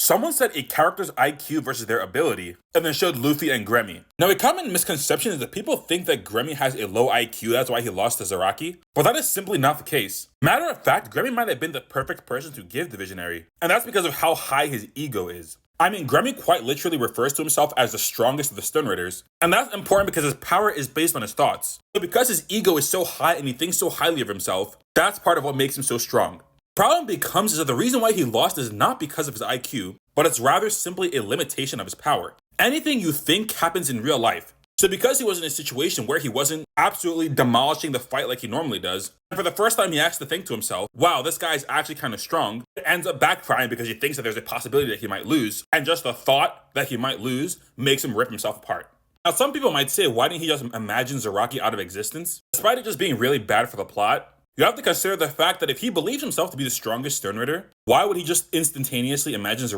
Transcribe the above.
Someone said a character's IQ versus their ability, and then showed Luffy and Grammy. Now, a common misconception is that people think that Grammy has a low IQ, that's why he lost to Zaraki, but that is simply not the case. Matter of fact, Grammy might have been the perfect person to give the Visionary, and that's because of how high his ego is. I mean, Grammy quite literally refers to himself as the strongest of the Stone Raiders, and that's important because his power is based on his thoughts. But because his ego is so high and he thinks so highly of himself, that's part of what makes him so strong. Problem becomes is that the reason why he lost is not because of his IQ, but it's rather simply a limitation of his power. Anything you think happens in real life. So because he was in a situation where he wasn't absolutely demolishing the fight like he normally does, and for the first time he has to think to himself, wow, this guy is actually kind of strong, it ends up backfiring because he thinks that there's a possibility that he might lose, and just the thought that he might lose makes him rip himself apart. Now, some people might say, why didn't he just imagine Zaraki out of existence? Despite it just being really bad for the plot, you have to consider the fact that if he believes himself to be the strongest Stone Raider, why would he just instantaneously imagine Zaraki